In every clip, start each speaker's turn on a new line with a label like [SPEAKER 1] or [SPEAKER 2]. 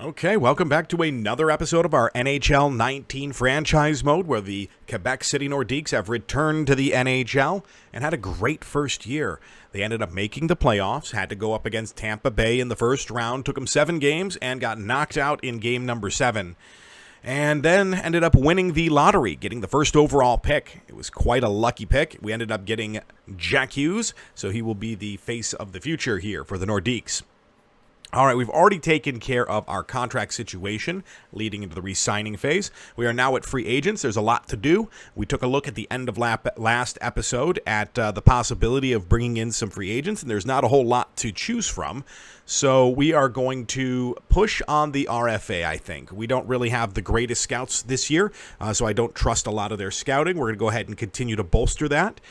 [SPEAKER 1] Okay, welcome back to another episode of our NHL 19 franchise mode, where the Quebec City Nordiques have returned to the NHL and had a great first year. They ended up making the playoffs, had to go up against Tampa Bay in the first round, took them 7 games, and got knocked out in game number 7. And then ended up winning the lottery, getting the first overall pick. It was quite a lucky pick. We ended up getting Jack Hughes, so he will be the face of the future here for the Nordiques. All right, we've already taken care of our contract situation leading into the re-signing phase. We are now at free agents. There's a lot to do. We took a look at the end of last episode at the possibility of bringing in some free agents, and there's not a whole lot to choose from. So we are going to push on the RFA, I think. We don't really have the greatest scouts this year, so I don't trust a lot of their scouting. We're going to go ahead and continue to bolster that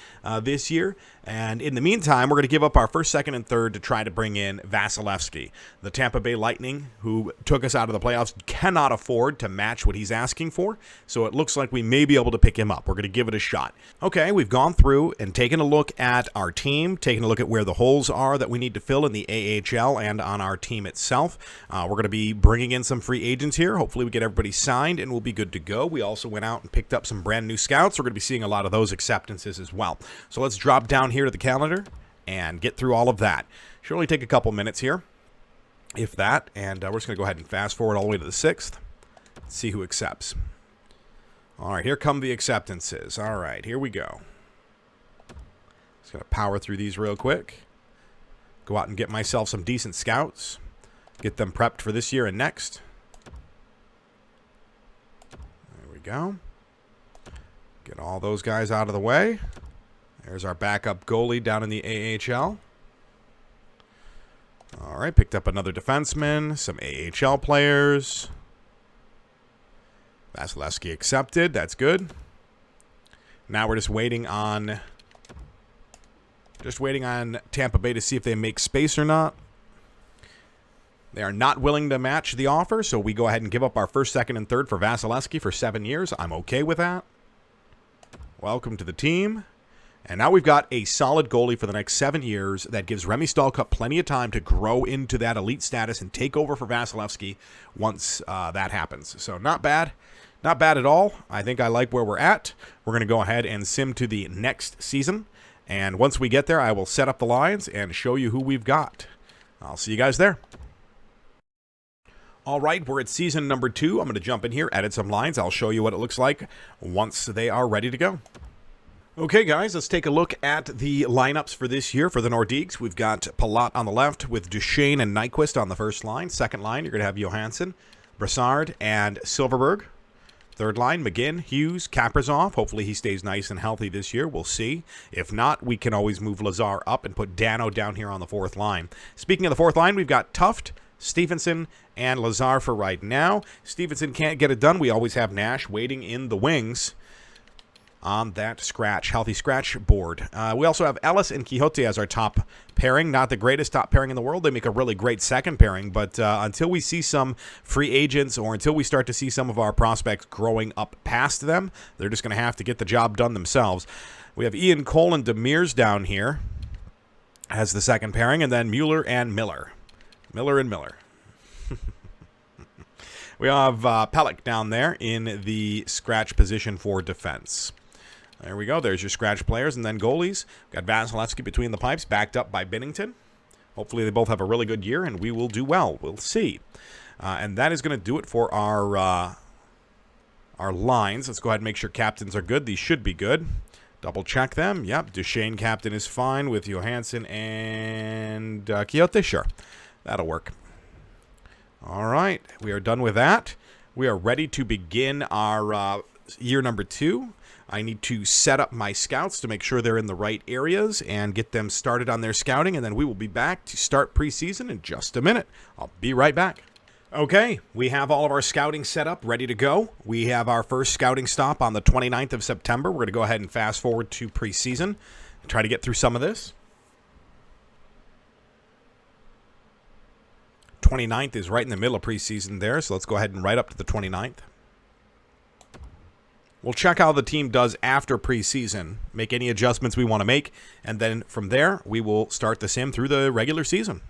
[SPEAKER 1] this year. And in the meantime, we're going to give up our first, second, and third to try to bring in Vasilevsky. The Tampa Bay Lightning, who took us out of the playoffs, cannot afford to match what he's asking for, so it looks like we may be able to pick him up. We're going to give it a shot. Okay, we've gone through and taken a look at our team, taken a look at where the holes are that we need to fill in the AHL and on our team itself. We're going to be bringing in some free agents here. Hopefully we get everybody signed and we'll be good to go. We also went out and picked up some brand new scouts. We're going to be seeing a lot of those acceptances as well. So let's drop down here to the calendar and get through all of that. Should only take a couple minutes here, if that, and we're just going to go ahead and fast forward all the way to the 6th. See who accepts. All right, here come the acceptances. All right, here we go. Just going to power through these real quick. Go out and get myself some decent scouts. Get them prepped for this year and next. There we go. Get all those guys out of the way. There's our backup goalie down in the AHL. All right, picked up another defenseman, some AHL players. Vasilevsky accepted. That's good. Now we're just waiting on Tampa Bay to see if they make space or not. They are not willing to match the offer, so we go ahead and give up our first, second, and third for Vasilevsky for 7 years. I'm okay with that. Welcome to the team. And now we've got a solid goalie for the next 7 years that gives Remy Stalcup plenty of time to grow into that elite status and take over for Vasilevsky once that happens. So not bad. Not bad at all. I think I like where we're at. We're going to go ahead and sim to the next season. And once we get there, I will set up the lines and show you who we've got. I'll see you guys there. All right, we're at season number 2. I'm going to jump in here, edit some lines. I'll show you what it looks like once they are ready to go. Okay, guys, let's take a look at the lineups for this year for the Nordiques. We've got Palat on the left with Duchesne and Nyquist on the first line. Second line, you're going to have Johansson, Brassard, and Silverberg. Third line, McGinn, Hughes, Kaprizov. Hopefully he stays nice and healthy this year. We'll see. If not, we can always move Lazar up and put Dano down here on the fourth line. Speaking of the fourth line, we've got Tuft, Stevenson, and Lazar for right now. Stevenson can't get it done. We always have Nash waiting in the wings on that healthy scratch board. We also have Ellis and Quixote as our top pairing. Not the greatest top pairing in the world. They make a really great second pairing, but until we see some free agents or until we start to see some of our prospects growing up past them, they're just going to have to get the job done themselves. We have Ian Cole and Demers down here as the second pairing, and then Mueller and Miller. Miller and Miller. We have Pelech down there in the scratch position for defense. There we go. There's your scratch players. And then goalies. We've got Vasilevsky between the pipes, backed up by Binnington. Hopefully they both have a really good year, and we will do well. We'll see. And that is going to do it for our lines. Let's go ahead and make sure captains are good. These should be good. Double check them. Yep, Duchesne captain is fine with Johansson and Quixote. Sure, that'll work. All right, we are done with that. We are ready to begin our year number 2. I need to set up my scouts to make sure they're in the right areas and get them started on their scouting, and then we will be back to start preseason in just a minute. I'll be right back. Okay, we have all of our scouting set up, ready to go. We have our first scouting stop on the 29th of September. We're going to go ahead and fast forward to preseason and try to get through some of this. 29th is right in the middle of preseason there, so let's go ahead and right up to the 29th. We'll check how the team does after preseason, make any adjustments we want to make, and then from there, we will start the sim through the regular season.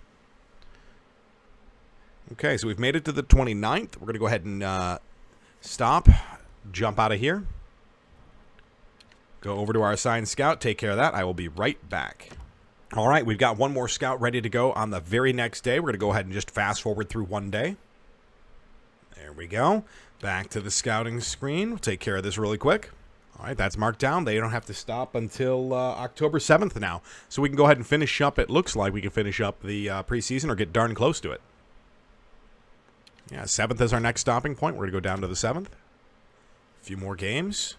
[SPEAKER 1] Okay, so we've made it to the 29th. We're going to go ahead and stop, jump out of here. Go over to our assigned scout, take care of that. I will be right back. All right, we've got one more scout ready to go on the very next day. We're going to go ahead and just fast forward through one day. There we go. Back to the scouting screen. We'll take care of this really quick. All right, that's marked down. They don't have to stop until October 7th now. So we can go ahead and finish up. It looks like we can finish up the preseason or get darn close to it. Yeah, 7th is our next stopping point. We're going to go down to the 7th. A few more games.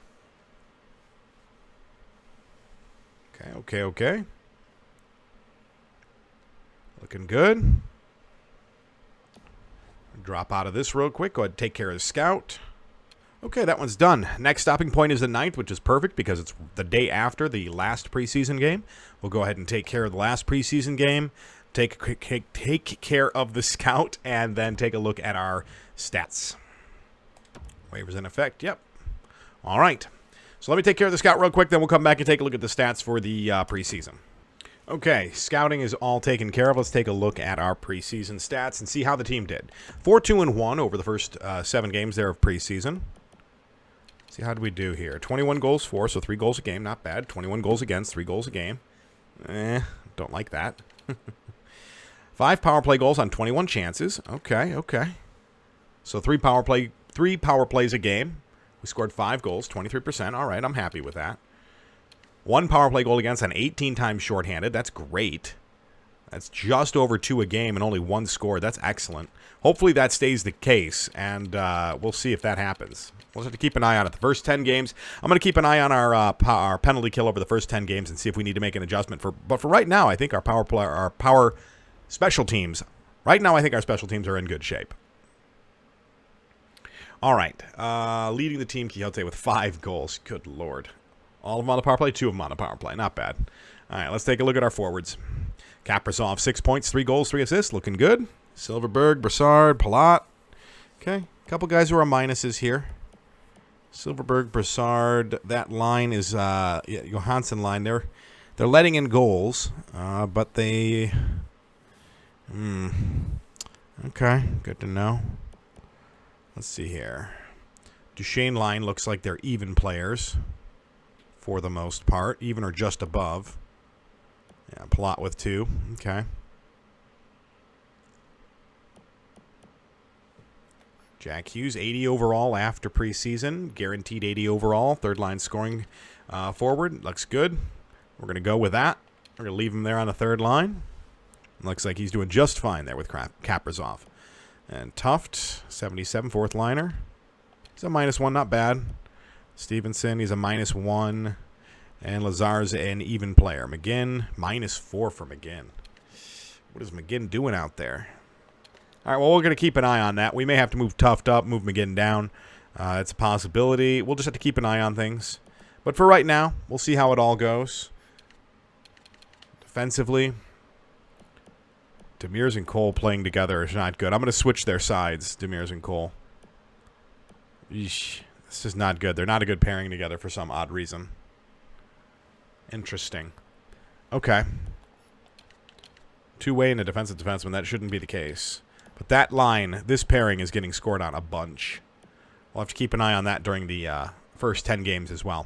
[SPEAKER 1] Okay. Looking good. Drop out of this real quick. Go ahead and take care of the scout. Okay, that one's done. Next stopping point is the 9th, which is perfect because it's the day after the last preseason game. We'll go ahead and take care of the last preseason game, take care of the scout, and then take a look at our stats. Waivers in effect. Yep. All right. So let me take care of the scout real quick, then we'll come back and take a look at the stats for the preseason. Okay, scouting is all taken care of. Let's take a look at our preseason stats and see how the team did. 4-2-1 over the first 7 games there of preseason. See, how do we do here? 21 goals for, so 3 goals a game, not bad. 21 goals against, 3 goals a game. Don't like that. 5 power play goals on 21 chances. Okay. So 3 power plays a game. We scored 5 goals, 23%. All right, I'm happy with that. 1 power play goal against on 18 times shorthanded. That's great. That's just over 2 a game and only 1 scored. That's excellent. Hopefully that stays the case, and we'll see if that happens. We'll have to keep an eye on it. The first 10 games, I'm going to keep an eye on our penalty kill over the first 10 games and see if we need to make an adjustment. But for right now, I think our power special teams, right now I think our special teams are in good shape. All right. Leading the team, Quixote with 5 goals. Good Lord. All of them on the power play, 2 of them on the power play. Not bad. All right, let's take a look at our forwards. Kaprizov, 6 points, 3 goals, 3 assists. Looking good. Silverberg, Brassard, Palat. Okay, a couple guys who are minuses here. Silverberg, Brassard, that line is Johansson line. They're letting in goals, but they... Okay, good to know. Let's see here. Duchesne line looks like they're even players for the most part. Even or just above. Yeah, Palat with 2. Okay. Jack Hughes, 80 overall after preseason. Guaranteed 80 overall. Third line scoring forward. Looks good. We're going to go with that. We're going to leave him there on the third line. Looks like he's doing just fine there with Kaprizov. And Tuft, 77, fourth liner. He's a -1, not bad. Stevenson, he's a -1. And Lazar's an even player. McGinn, -4 for McGinn. What is McGinn doing out there? All right, well, we're going to keep an eye on that. We may have to move Tuft up, move McGinn down. It's a possibility. We'll just have to keep an eye on things. But for right now, we'll see how it all goes. Defensively, Demers and Cole playing together is not good. I'm going to switch their sides, Demers and Cole. Eesh, this is not good. They're not a good pairing together for some odd reason. Interesting. Okay. Two-way and a defensive defenseman. That shouldn't be the case. But that line, this pairing is getting scored on a bunch. We'll have to keep an eye on that during the first 10 games as well.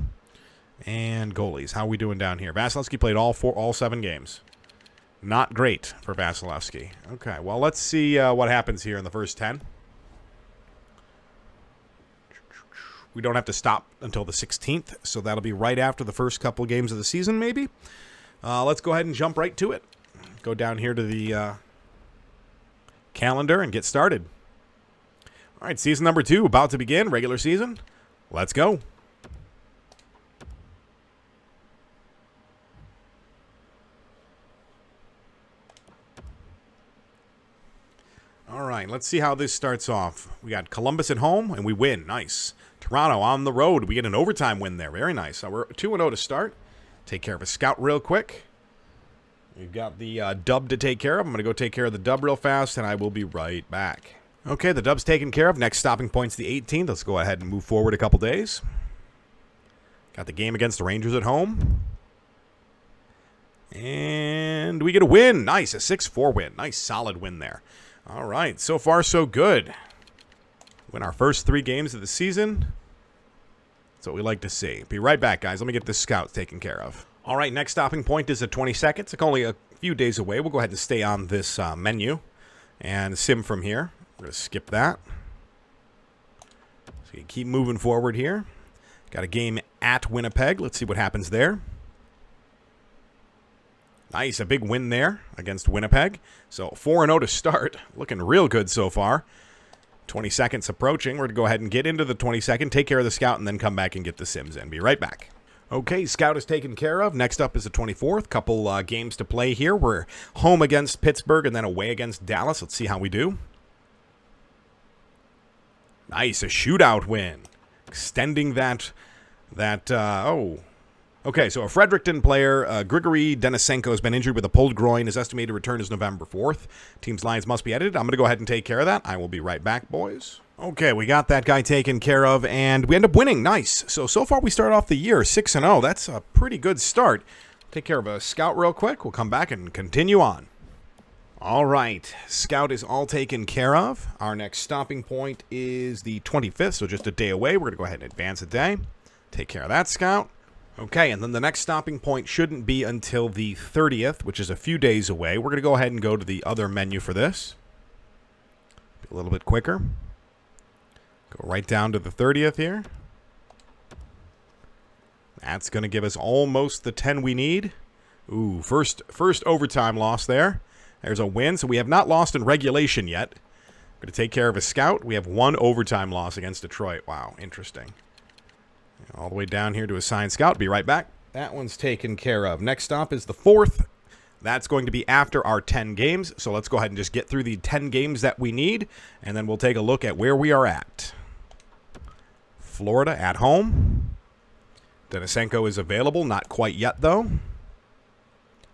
[SPEAKER 1] And goalies. How are we doing down here? Vasilevsky played all 7 games. Not great for Vasilevsky. Okay, well, let's see what happens here in the first 10. We don't have to stop until the 16th, so that'll be right after the first couple games of the season, maybe. Let's go ahead and jump right to it. Go down here to the calendar and get started. All right, season number 2 about to begin, regular season. Let's go. All right, let's see how this starts off. We got Columbus at home, and we win. Nice. Toronto on the road. We get an overtime win there. Very nice. So we're 2-0 to start. Take care of a scout real quick. We've got the dub to take care of. I'm going to go take care of the dub real fast, and I will be right back. Okay, the dub's taken care of. Next stopping point's the 18th. Let's go ahead and move forward a couple days. Got the game against the Rangers at home. And we get a win. Nice, a 6-4 win. Nice, solid win there. All right, so far so good. Win our first 3 games of the season. That's what we like to see. Be right back, guys. Let me get this scout taken care of. All right, next stopping point is at 20 seconds. It's only a few days away. We'll go ahead and stay on this menu and sim from here. We're going to skip that. So you keep moving forward here. Got a game at Winnipeg. Let's see what happens there. Nice, a big win there against Winnipeg. So 4-0 to start. Looking real good so far. 20 seconds approaching. We're going to go ahead and get into the 22nd, take care of the scout, and then come back and get the sims in. Be right back. Okay, scout is taken care of. Next up is the 24th. Couple games to play here. We're home against Pittsburgh and then away against Dallas. Let's see how we do. Nice, a shootout win. Extending that okay, so a Fredericton player, Grigory Denisenko, has been injured with a pulled groin. His estimated return is November 4th. Team's lines must be edited. I'm going to go ahead and take care of that. I will be right back, boys. Okay, we got that guy taken care of, and we end up winning. Nice. So far we start off the year 6-0. That's a pretty good start. Take care of a scout real quick. We'll come back and continue on. All right, scout is all taken care of. Our next stopping point is the 25th, so just a day away. We're going to go ahead and advance a day. Take care of that scout. Okay, and then the next stopping point shouldn't be until the 30th, which is a few days away. We're going to go ahead and go to the other menu for this. Be a little bit quicker. Go right down to the 30th here. That's going to give us almost the 10 we need. Ooh, first overtime loss there. There's a win, so we have not lost in regulation yet. We're going to take care of a scout. We have 1 overtime loss against Detroit. Wow, interesting. All the way down here to assigned scout. Be right back. That one's taken care of. Next stop is the 4th. That's going to be after our 10 games. So let's go ahead and just get through the 10 games that we need, and then we'll take a look at where we are at. Florida at home. Denisenko is available. Not quite yet, though.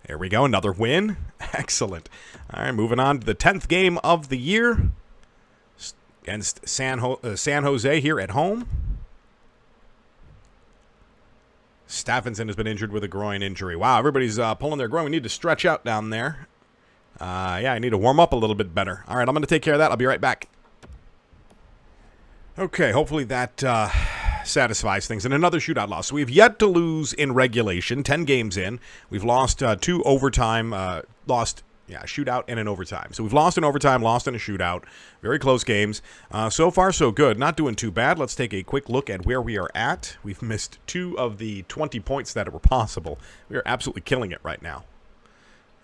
[SPEAKER 1] There we go. Another win. Excellent. All right, moving on to the 10th game of the year against San Jose here at home. Stephenson has been injured with a groin injury. Wow, everybody's pulling their groin. We need to stretch out down there. Yeah, I need to warm up a little bit better. All right, I'm going to take care of that. I'll be right back. Okay, hopefully that satisfies things. And another shootout loss. So we've yet to lose in regulation, 10 games in. We've lost 2 overtime, shootout and an overtime. So we've lost in overtime, lost in a shootout. Very close games. So far, so good. Not doing too bad. Let's take a quick look at where we are at. We've missed 2 of the 20 points that were possible. We are absolutely killing it right now.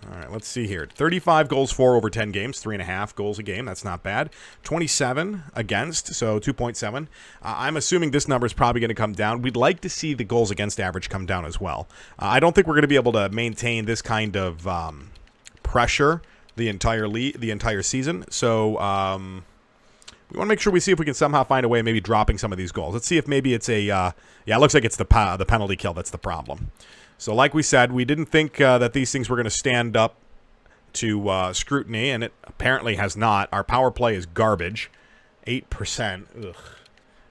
[SPEAKER 1] All right, let's see here. 35 goals for over 10 games, 3.5 goals a game. That's not bad. 27 against, so 2.7. I'm assuming this number is probably going to come down. We'd like to see the goals against average come down as well. I don't think we're going to be able to maintain this kind of pressure the entire season. So we want to make sure we see if we can somehow find a way of maybe dropping some of these goals. Let's see if maybe it's it looks like it's the penalty kill that's the problem. So like we said, we didn't think that these things were going to stand up to scrutiny, and it apparently has not. Our power play is garbage, 8%. Ugh.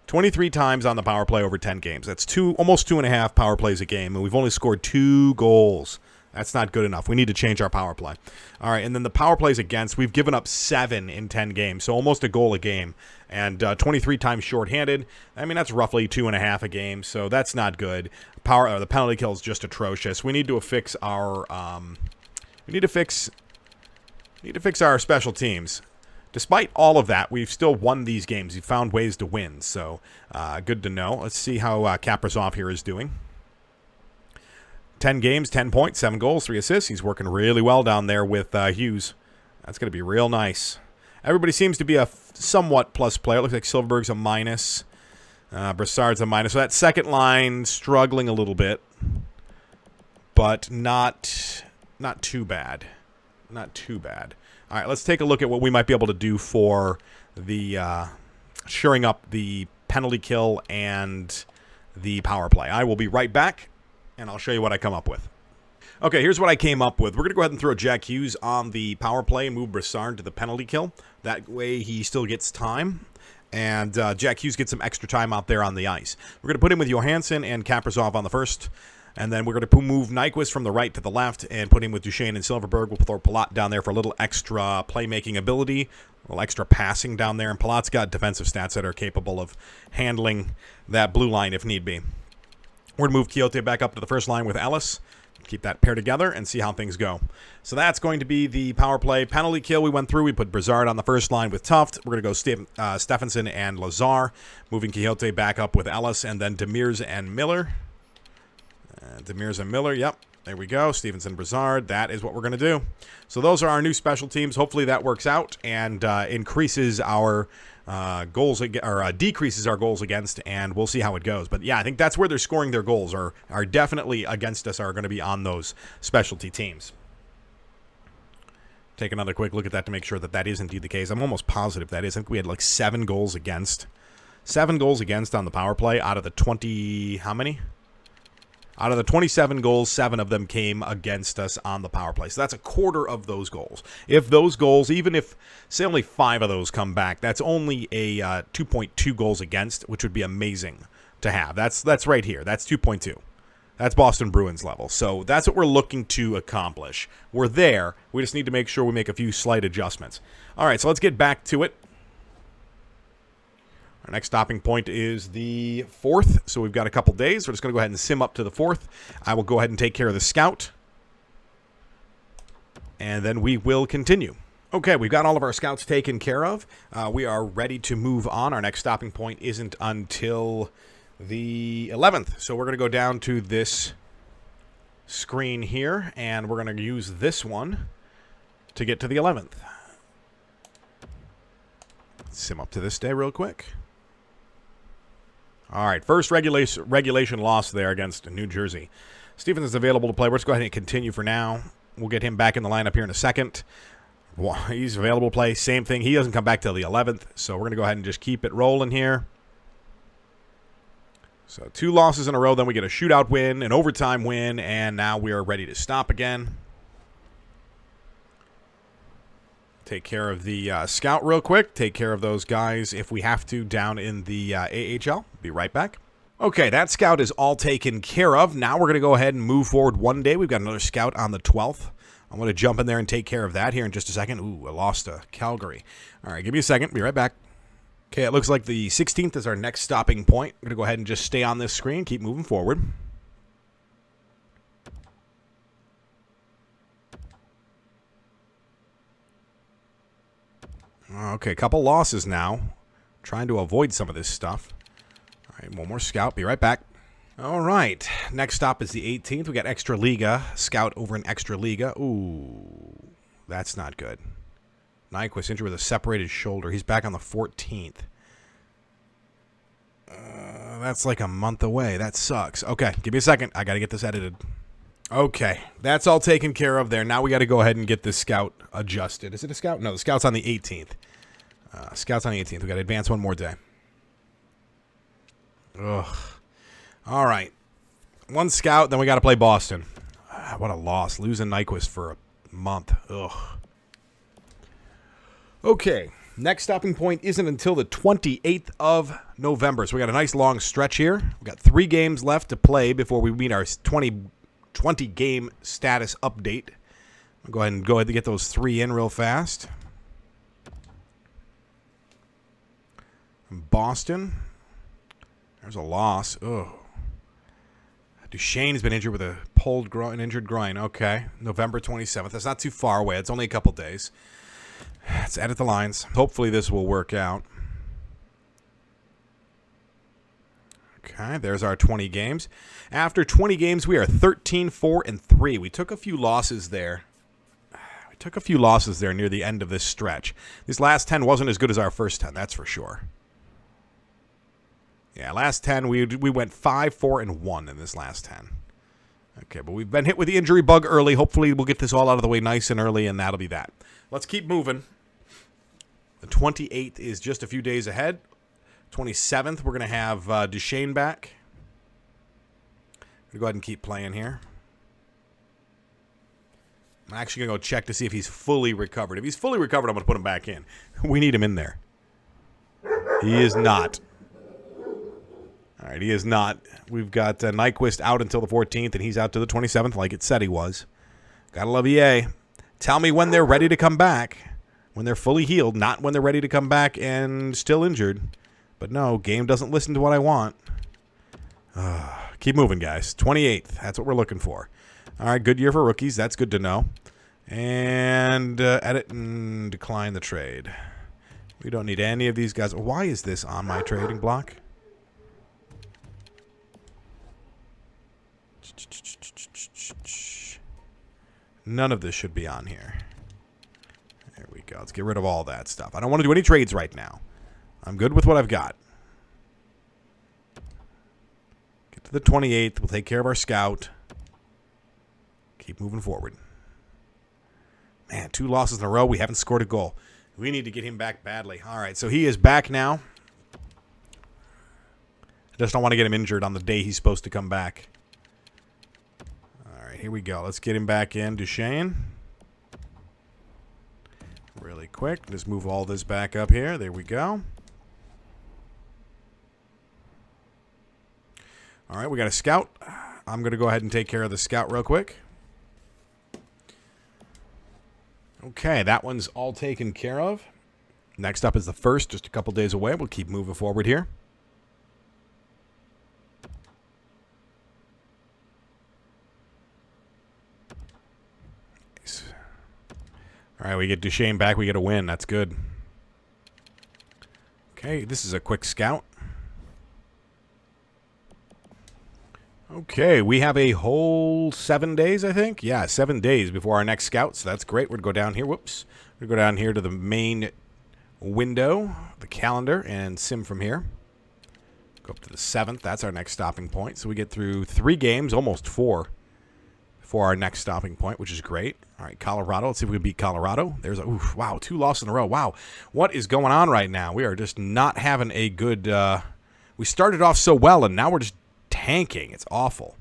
[SPEAKER 1] 23 times on the power play over 10 games. That's almost 2.5 power plays a game, and we've only scored 2 goals. That's not good enough. We need to change our power play. All right, and then the power plays against, we've given up 7 in 10 games, so almost a goal a game, and 23 times shorthanded. I mean, that's roughly 2.5 a game, so that's not good. The penalty kill is just atrocious. We need to fix our our special teams. Despite all of that, we've still won these games. We've found ways to win, so good to know. Let's see how Kaprizov here is doing. 10 games, 10 points, 7 goals, 3 assists. He's working really well down there with Hughes. That's going to be real nice. Everybody seems to be a somewhat plus player. It looks like Silverberg's a minus. Brassard's a minus. So that second line struggling a little bit, but not too bad. Not too bad. All right, let's take a look at what we might be able to do for the shoring up the penalty kill and the power play. I will be right back, and I'll show you what I come up with. Okay, here's what I came up with. We're going to go ahead and throw Jack Hughes on the power play and move Brassard to the penalty kill. That way he still gets time, and Jack Hughes gets some extra time out there on the ice. We're going to put him with Johansson and Kaprizov on the first, and then we're going to move Nyquist from the right to the left and put him with Duchesne and Silverberg. We'll throw Palat down there for a little extra playmaking ability. A little extra passing down there, and Palat's got defensive stats that are capable of handling that blue line if need be. We're going to move Quixote back up to the first line with Ellis. Keep that pair together and see how things go. So that's going to be the power play. Penalty kill we went through. We put Brizard on the first line with Tuft. We're going to go Stephenson and Lazar. Moving Quixote back up with Ellis, and then Demers and Miller. Demers and Miller, yep. There we go. Stevenson, Brizard. That is what we're going to do. So those are our new special teams. Hopefully that works out and increases our goals, or decreases our goals against, and we'll see how it goes. But yeah, I think that's where they're scoring their goals, are definitely against us, are going to be on those specialty teams. Take another quick look at that to make sure that that is indeed the case. I'm almost positive that is. I think we had like 7 goals against. 7 goals against on the power play out of the 20, how many? Out of the 27 goals, 7 of them came against us on the power play. So that's a quarter of those goals. If those goals, even if, say, only 5 of those come back, that's only a 2.2 goals against, which would be amazing to have. That's right here. That's 2.2. That's Boston Bruins level. So that's what we're looking to accomplish. We're there. We just need to make sure we make a few slight adjustments. All right, so let's get back to it. Our next stopping point is the 4th, so we've got a couple days. We're just going to go ahead and sim up to the 4th. I will go ahead and take care of the scout, and then we will continue. Okay, we've got all of our scouts taken care of. We are ready to move on. Our next stopping point isn't until the 11th, so we're going to go down to this screen here, and we're going to use this one to get to the 11th. Sim up to this day real quick. All right, first regulation loss there against New Jersey. Stevens is available to play. Let's go ahead and continue for now. We'll get him back in the lineup here in a second. He's available to play. Same thing. He doesn't come back till the 11th, so we're going to go ahead and just keep it rolling here. So 2 losses in a row, then we get a shootout win, an overtime win, and now we are ready to stop again. Take care of the scout real quick. Take care of those guys if we have to down in the AHL. Be right back. Okay, that scout is all taken care of. Now we're going to go ahead and move forward one day. We've got another scout on the 12th. I'm going to jump in there and take care of that here in just a second. Ooh, I lost to Calgary. All right, give me a second. Be right back. Okay, it looks like the 16th is our next stopping point. I'm going to go ahead and just stay on this screen, keep moving forward. Okay, a couple losses now. Trying to avoid some of this stuff. All right, one more scout. Be right back. All right, next stop is the 18th. We got Extra Liga. Scout over in Extra Liga. Ooh, that's not good. Nyquist injured with a separated shoulder. He's back on the 14th. That's like a month away. That sucks. Okay, give me a second. I got to get this edited. Okay, that's all taken care of there. Now we got to go ahead and get this scout adjusted. Is it a scout? No, the scout's on the 18th. Scout's on the 18th. We got to advance one more day. Ugh. All right. One scout, then we got to play Boston. What a loss. Losing Nyquist for a month. Ugh. Okay. Next stopping point isn't until the 28th of November. So we got a nice long stretch here. We got 3 games left to play before we meet our 20 game status update. I'll go ahead and get those 3 in real fast. Boston. There's a loss. Ugh. Duchesne's been injured with a an injured groin. Okay. November 27th. That's not too far away. It's only a couple days. Let's edit the lines. Hopefully this will work out. Okay, there's our 20 games. After 20 games, we are 13-4-3. We took a few losses there. Near the end of this stretch. These last 10 wasn't as good as our first 10, that's for sure. Yeah, last 10, we went 5-4-1 in this last 10. Okay, but we've been hit with the injury bug early. Hopefully we'll get this all out of the way nice and early, and that'll be that. Let's keep moving. The 28th is just a few days ahead. 27th, we're going to have Duchesne back. I'm going to go ahead and keep playing here. I'm actually going to go check to see if he's fully recovered. If he's fully recovered, I'm going to put him back in. We need him in there. He is not. All right, he is not. We've got Nyquist out until the 14th, and he's out to the 27th like it said he was. Gotta love EA. Tell me when they're ready to come back. when they're fully healed, not when they're ready to come back and still injured. But no, game doesn't listen to what I want. Keep moving, guys. 28th. That's what we're looking for. All right, good year for rookies. That's good to know. And edit and decline the trade. We don't need any of these guys. Why is this on my trading block? None of this should be on here. There we go. Let's get rid of all that stuff. I don't want to do any trades right now. I'm good with what I've got. Get to the 28th. We'll take care of our scout. Keep moving forward. Man, 2 losses in a row. We haven't scored a goal. We need to get him back badly. All right, so he is back now. I just don't want to get him injured on the day he's supposed to come back. All right, here we go. Let's get him back in. Duchesne. Really quick. Just move all this back up here. There we go. All right, we got a scout. I'm going to go ahead and take care of the scout real quick. Okay, that one's all taken care of. Next up is the first, just a couple days away. We'll keep moving forward here. Nice. All right, we get Duchesne back. We get a win. That's good. Okay, this is a quick scout. Okay, we have a whole 7 days, I think. Yeah, 7 days before our next scout, so that's great. We're going to go down here. Whoops. We're going to go down here to the main window, the calendar, and sim from here. Go up to the 7th. That's our next stopping point. So we get through 3 games, almost 4, before our next stopping point, which is great. All right, Colorado. Let's see if we can beat Colorado. There's a, oof, wow, 2 losses in a row. Wow, what is going on right now? We are just not having a good, we started off so well, and now we're just tanking. It's awful.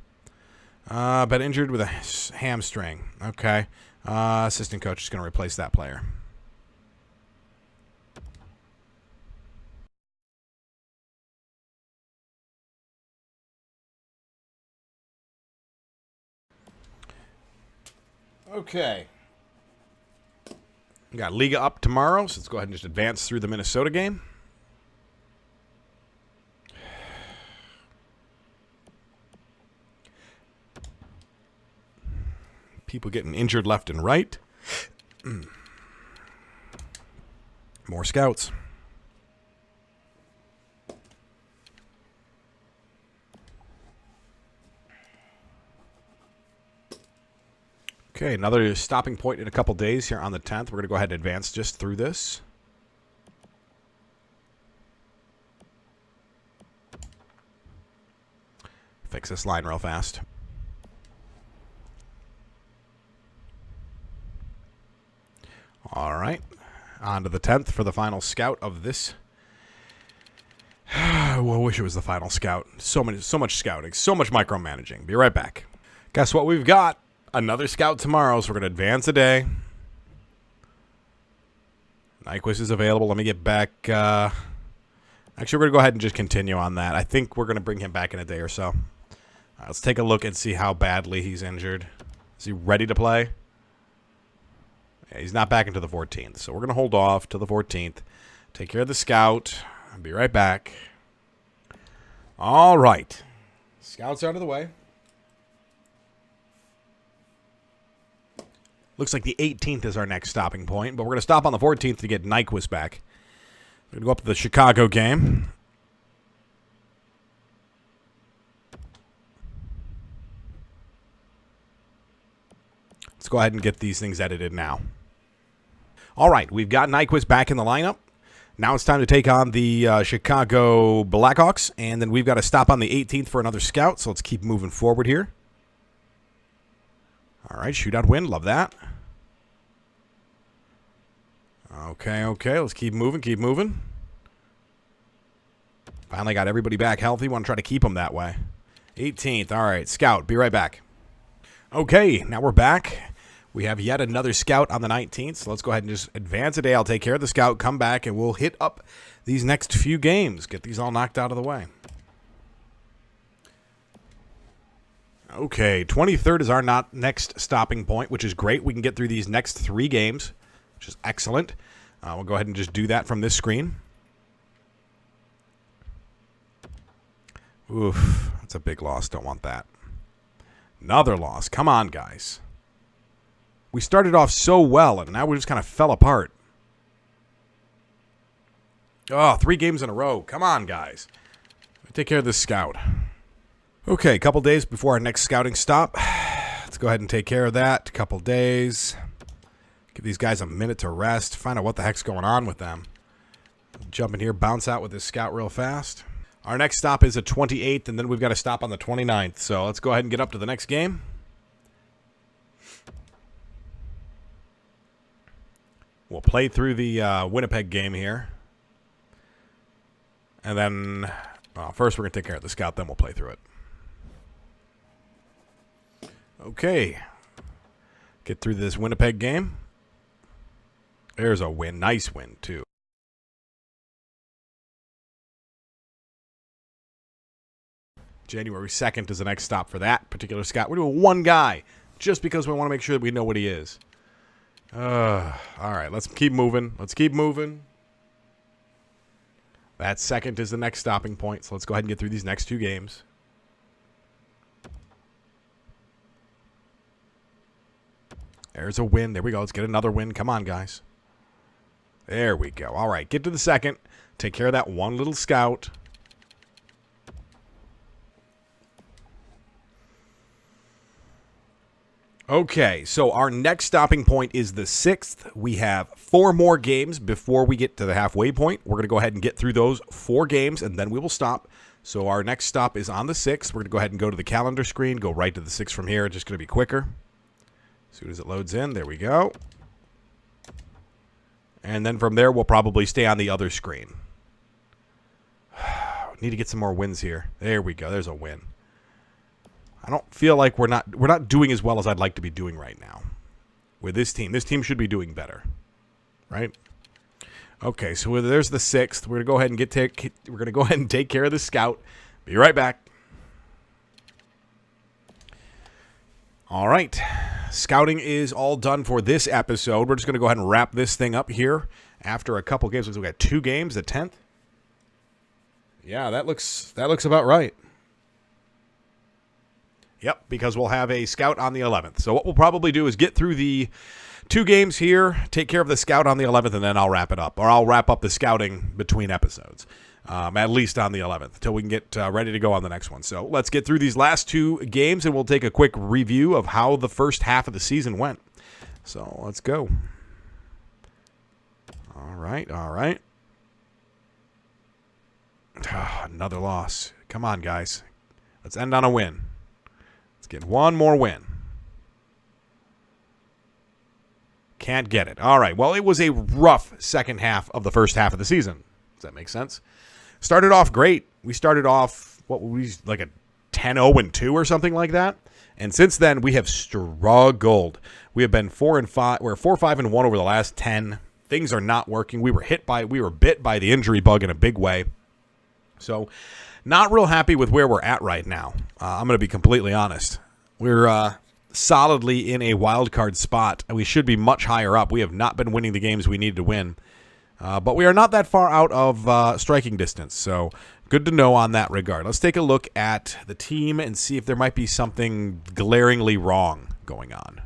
[SPEAKER 1] But injured with a hamstring. Okay. Assistant coach is going to replace that player. Okay. We got Liga up tomorrow, so let's go ahead and just advance through the Minnesota game. People getting injured left and right. More scouts. Okay, another stopping point in a couple days here on the 10th. We're going to go ahead and advance just through this. Fix this line real fast. All right, on to the 10th for the final scout of this. I wish it was the final scout. So much scouting, so much micromanaging. Be right back. Guess what we've got? Another scout tomorrow, so we're going to advance a day. Nyquist is available. Let me get back. Actually, we're going to go ahead and just continue on that. I think we're going to bring him back in a day or so. All right, let's take a look and see how badly he's injured. Is he ready to play? Yeah, he's not back until the 14th, so we're going to hold off till the 14th. Take care of the scout. I'll be right back. All right. Scout's out of the way. Looks like the 18th is our next stopping point, but we're going to stop on the 14th to get Nyquist back. We're going to go up to the Chicago game. Let's go ahead and get these things edited now. All right, we've got Nyquist back in the lineup. Now it's time to take on the Chicago Blackhawks, and then we've got to stop on the 18th for another scout, so let's keep moving forward here. All right, shootout win. Love that. Okay, let's keep moving. Finally got everybody back healthy. Want to try to keep them that way. 18th. All right, scout. Be right back. Okay, now we're back. We have yet another scout on the 19th, so let's go ahead and just advance a day. I'll take care of the scout, come back, and we'll hit up these next few games. Get these all knocked out of the way. Okay, 23rd is our next stopping point, which is great. We can get through these next 3 games, which is excellent. We'll go ahead and just do that from this screen. Oof, that's a big loss. Don't want that. Another loss. Come on, guys. We started off so well, and now we just kind of fell apart. Oh, 3 games in a row. Come on, guys. Take care of this scout. Okay, a couple days before our next scouting stop. Let's go ahead and take care of that. A couple days. Give these guys a minute to rest. Find out what the heck's going on with them. Jump in here, bounce out with this scout real fast. Our next stop is the 28th, and then we've got to stop on the 29th. So let's go ahead and get up to the next game. We'll play through the Winnipeg game here. And then, well, first we're going to take care of the scout, then we'll play through it. Okay. Get through this Winnipeg game. There's a win. Nice win, too. January 2nd is the next stop for that particular scout. We're doing one guy just because we want to make sure that we know what he is. All right, let's keep moving. Let's keep moving. That 2nd is the next stopping point, so let's go ahead and get through these next 2 games. There's a win. There we go. Let's get another win. Come on, guys. There we go. All right, get to the 2nd. Take care of that one little scout. Okay, so our next stopping point is the 6th. We have 4 more games before we get to the halfway point. We're going to go ahead and get through those 4 games, and then we will stop. So our next stop is on the 6th. We're going to go ahead and go to the calendar screen, go right to the 6th from here. It's just going to be quicker. As soon as it loads in, there we go. And then from there, we'll probably stay on the other screen. Need to get some more wins here. There we go. There's a win. I don't feel like we're not doing as well as I'd like to be doing right now with this team. This team should be doing better, right? Okay, so there's the 6th. We're gonna go ahead and take care of the scout. Be right back. All right, scouting is all done for this episode. We're just gonna go ahead and wrap this thing up here after a couple games. We got 2 games, the 10th. Yeah, that looks about right. Yep, because we'll have a scout on the 11th. So what we'll probably do is get through the 2 games here, take care of the scout on the 11th, and then I'll wrap it up. Or I'll wrap up the scouting between episodes, at least on the 11th, until we can get ready to go on the next one. So let's get through these last 2 games, and we'll take a quick review of how the first half of the season went. So let's go. All right, all right. Another loss. Come on, guys. Let's end on a win. Get one more win. Can't get it. All right. Well, it was a rough second half of the first half of the season. Does that make sense? Started off great. We started off, like a 10-0-2 or something like that. And since then, we have struggled. We have been 4-5. We're 4-5-1 over the last 10. Things are not working. We were bit by the injury bug in a big way. So, not real happy with where we're at right now. I'm going to be completely honest. We're solidly in a wild card spot, and we should be much higher up. We have not been winning the games we need to win. But we are not that far out of striking distance, so good to know on that regard. Let's take a look at the team and see if there might be something glaringly wrong going on.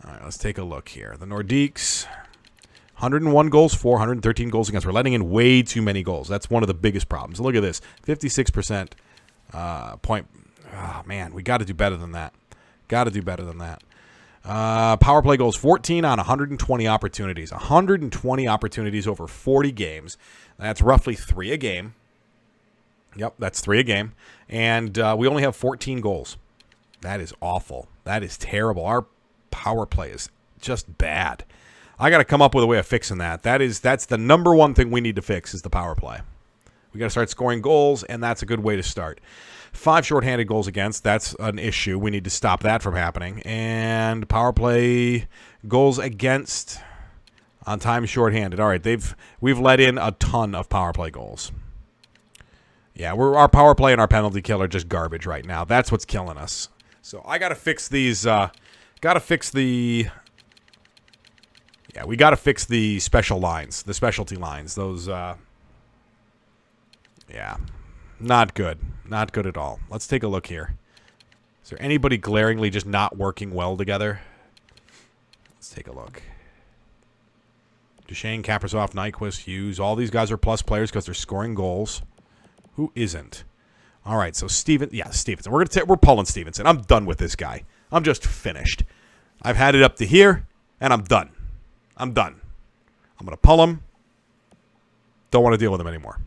[SPEAKER 1] All right, let's take a look here. The Nordiques, 101 goals for, 113 goals against. We're letting in way too many goals. That's one of the biggest problems. Look at this, 56% point. Oh, man, we got to do better than that. Got to do better than that. Power play goals, 14 on 120 opportunities. 120 opportunities over 40 games. That's roughly 3 a game. Yep, that's 3 a game. And we only have 14 goals. That is awful. That is terrible. Our power play is just bad. I got to come up with a way of fixing that. That's the number one thing we need to fix is the power play. We got to start scoring goals, and that's a good way to start. 5 shorthanded goals against. That's an issue. We need to stop that from happening. And power play goals against on time shorthanded. All right, we've let in a ton of power play goals. Yeah, our power play and our penalty kill are just garbage right now. That's what's killing us. So I got to fix these. Got to fix the Yeah, we got to fix the special lines, the specialty lines. Those, yeah, not good. Not good at all. Let's take a look here. Is there anybody glaringly just not working well together? Let's take a look. Duchesne, Kaprizov, Nyquist, Hughes. All these guys are plus players because they're scoring goals. Who isn't? All right, so Stevenson. We're pulling Stevenson. I'm done with this guy. I'm just finished. I've had it up to here, and I'm done. I'm done. I'm going to pull him. Don't want to deal with him anymore.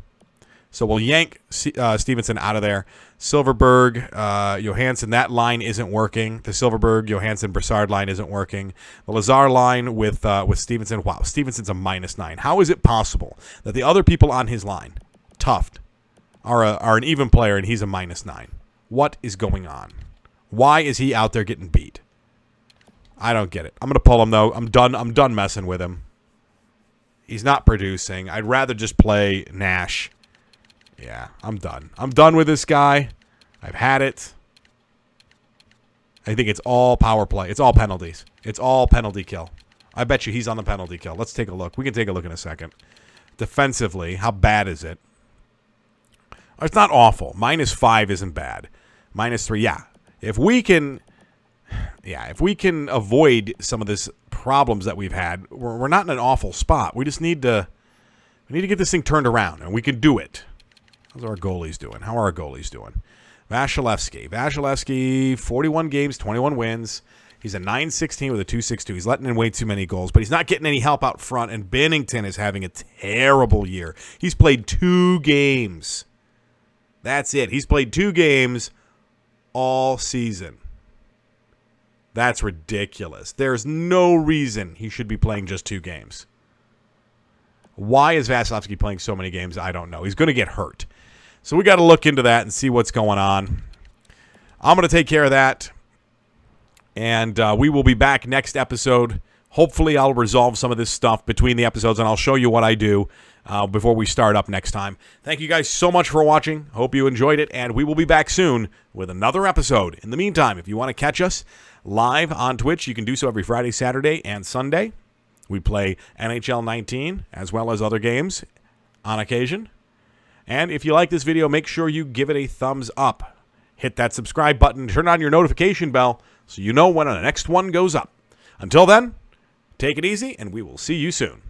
[SPEAKER 1] So we'll yank Stevenson out of there. Silverberg, Johansson, that line isn't working. The Silverberg, Johansson, Brassard line isn't working. The Lazar line with Stevenson, wow, Stevenson's a -9. How is it possible that the other people on his line, Tuft, are an even player and he's a -9? What is going on? Why is he out there getting beat? I don't get it. I'm going to pull him, though. I'm done messing with him. He's not producing. I'd rather just play Nash. Yeah, I'm done. I'm done with this guy. I've had it. I think it's all power play. It's all penalties. It's all penalty kill. I bet you he's on the penalty kill. Let's take a look. We can take a look in a second. Defensively, how bad is it? It's not awful. -5 isn't bad. -3, yeah. If we can avoid some of this problems that we've had, we're not in an awful spot. We just need to get this thing turned around, and we can do it. How's our goalies doing? How are our goalies doing? Vasilevsky, 41 games, 21 wins. He's a .916 with a .262. He's letting in way too many goals, but he's not getting any help out front, and Binnington is having a terrible year. He's played 2 games. That's it. He's played 2 games all season. That's ridiculous. There's no reason he should be playing just 2 games. Why is Vasilevsky playing so many games? I don't know. He's going to get hurt. So we got to look into that and see what's going on. I'm going to take care of that. And we will be back next episode. Hopefully I'll resolve some of this stuff between the episodes, and I'll show you what I do before we start up next time. Thank you guys so much for watching. Hope you enjoyed it, and we will be back soon with another episode. In the meantime, if you want to catch us live on Twitch, you can do so every Friday, Saturday, and Sunday. We play NHL 19 as well as other games on occasion. And if you like this video, make sure you give it a thumbs up. Hit that subscribe button, turn on your notification bell so you know when the next one goes up. Until then, take it easy, and we will see you soon.